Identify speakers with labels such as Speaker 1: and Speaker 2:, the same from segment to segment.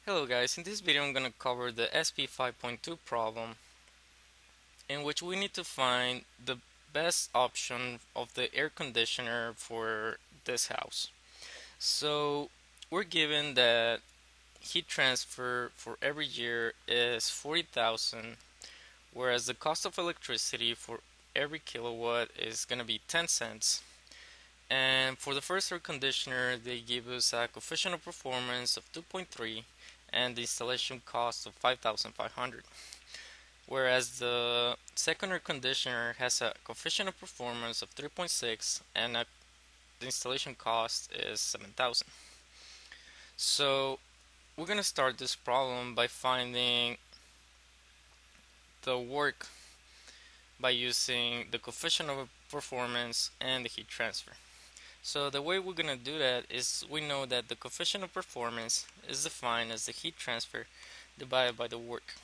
Speaker 1: Hello guys, in this video I'm going to cover the SP 5.2 problem in which we need to find the best option of the air conditioner for this house. So we're given that heat transfer for every year is 40,000, whereas the cost of electricity for every kilowatt is going to be 10 cents. And for the first air conditioner, they give us a coefficient of performance of 2.3 and the installation cost of 5,500. Whereas the second air conditioner has a coefficient of performance of 3.6 and the installation cost is 7,000. So we're going to start this problem by finding the work by using the coefficient of performance and the heat transfer. So the way we're going to do that is we know that the coefficient of performance is defined as the heat transfer divided by the work.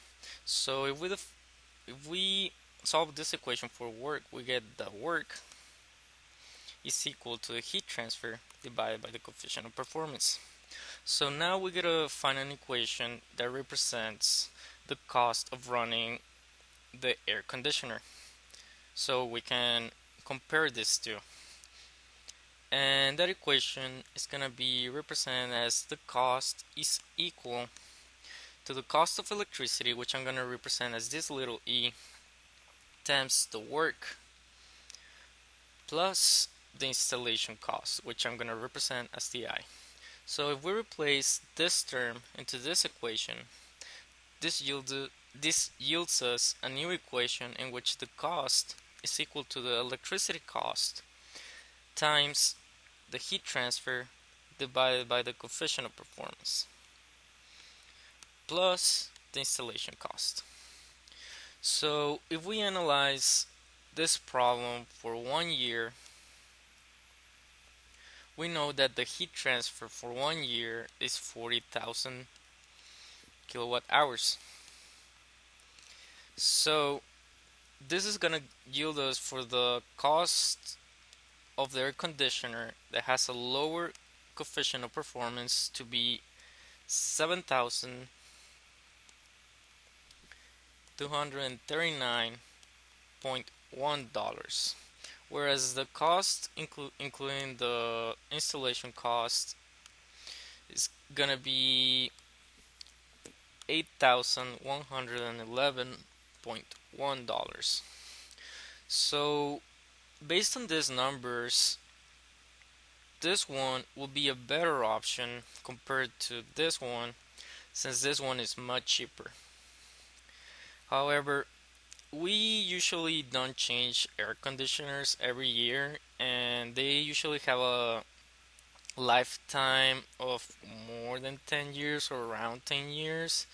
Speaker 1: So if we solve this equation for work, we get the work is equal to the heat transfer divided by the coefficient of performance. So now we gotta find an equation that represents the cost of running the air conditioner. So we can compare these two. And that equation is gonna be represented as the cost is equal to the cost of electricity, which I'm gonna represent as this little e, times the work plus the installation cost, which I'm going to represent as the I. So if we replace this term into this equation, this yields us a new equation in which the cost is equal to the electricity cost times the heat transfer divided by the coefficient of performance plus the installation cost. So if we analyze this problem for 1 year, we know that the heat transfer for 1 year is 40,000 kilowatt hours. So this is gonna yield us for the cost of the air conditioner that has a lower coefficient of performance to be $7,239.1, whereas the cost including the installation cost is gonna be $8,111.1. So based on these numbers, this one will be a better option compared to this one, since this one is much cheaper. However, we usually don't change air conditioners every year, and they usually have a lifetime of more than 10 years or around 10 years.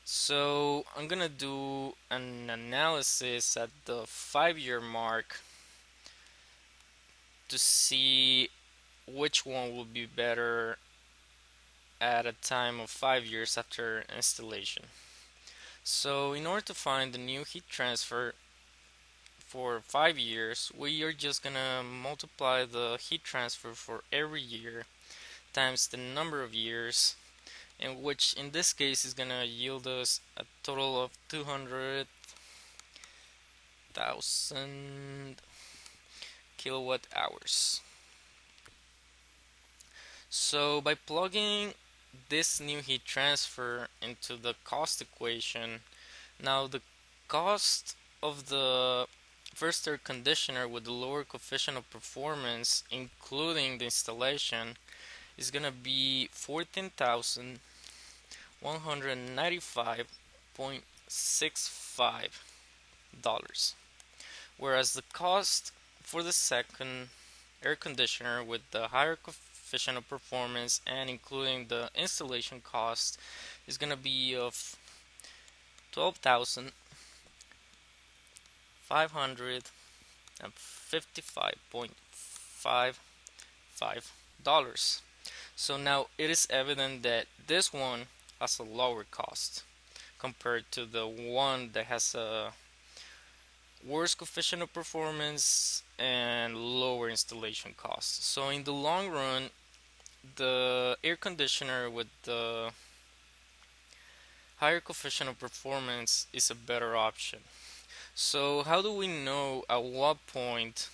Speaker 1: So I'm gonna do an analysis at the 5-year mark to see which one will be better at a time of 5 years after installation. So in order to find the new heat transfer for 5 years, we are just gonna multiply the heat transfer for every year times the number of years, and which in this case is gonna yield us a total of 200,000 kilowatt hours. So by plugging this new heat transfer into the cost equation, now the cost of the first air conditioner with the lower coefficient of performance, including the installation, is gonna be $14,195.65, whereas the cost for the second air conditioner with the higher coefficient of performance and including the installation cost is gonna be of $12,555.55. So now it is evident that this one has a lower cost compared to the one that has a worse coefficient of performance and lower installation cost. So in the long run, the air conditioner with the higher coefficient of performance is a better option. So how do we know at what point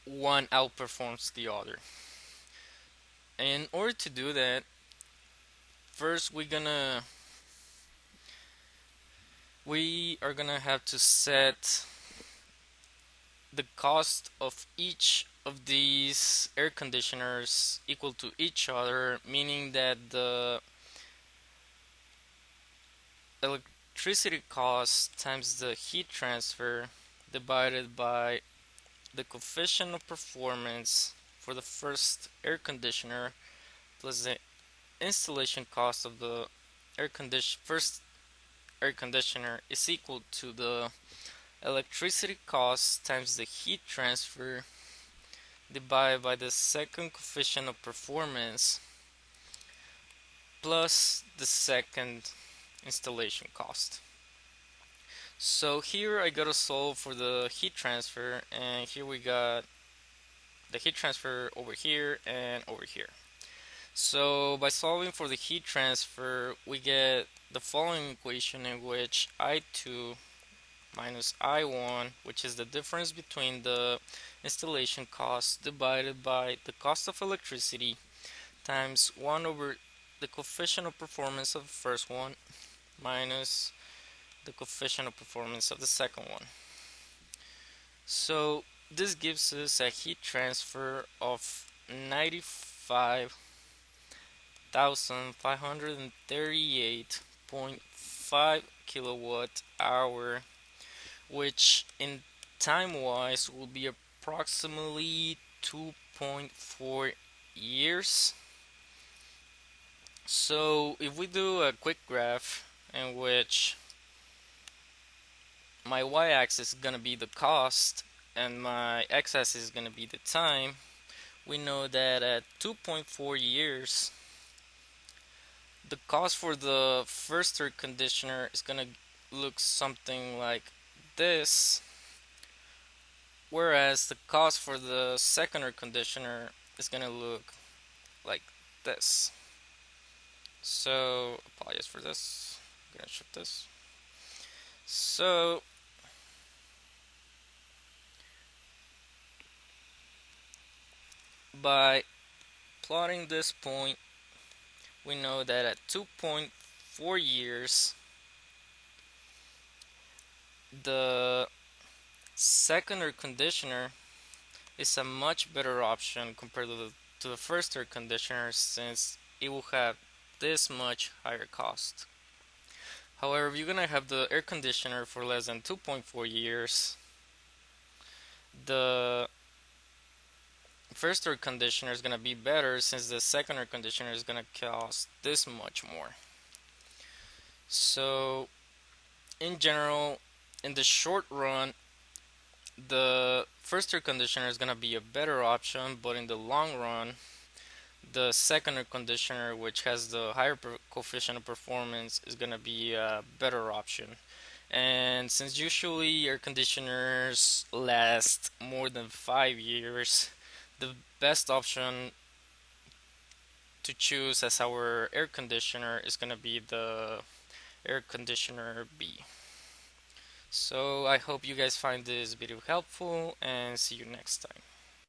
Speaker 1: one outperforms the other? In order to do that, first we are gonna have to set the cost of each of these air conditioners equal to each other, meaning that the electricity cost times the heat transfer divided by the coefficient of performance for the first air conditioner plus the installation cost of the first air conditioner is equal to the electricity cost times the heat transfer divided by the second coefficient of performance plus the second installation cost. So here I gotta solve for the heat transfer, and here we got the heat transfer over here and over here. So by solving for the heat transfer, we get the following equation in which I2 minus I1, which is the difference between the installation cost divided by the cost of electricity times 1 over the coefficient of performance of the first one minus the coefficient of performance of the second one. So this gives us a heat transfer of 95,538.5 kilowatt hour, which in time wise will be approximately 2.4 years. So if we do a quick graph in which my y-axis is going to be the cost and my x-axis is going to be the time, we know that at 2.4 years the cost for the first air conditioner is going to look something like this, whereas the cost for the second air conditioner is going to look like this. So apologize for this, I'm going to shift this. So by plotting this point, we know that at 2.4 years the second air conditioner is a much better option compared to the first air conditioner, since it will have this much higher cost. However, if you're gonna have the air conditioner for less than 2.4 years, the first air conditioner is gonna be better, since the second air conditioner is gonna cost this much more. So in general, in the short run, the first air conditioner is gonna be a better option, but in the long run, the second air conditioner, which has the higher coefficient of performance, is gonna be a better option. And since usually air conditioners last more than 5 years, the best option to choose as our air conditioner is gonna be the air conditioner B. So I hope you guys find this video helpful, and see you next time.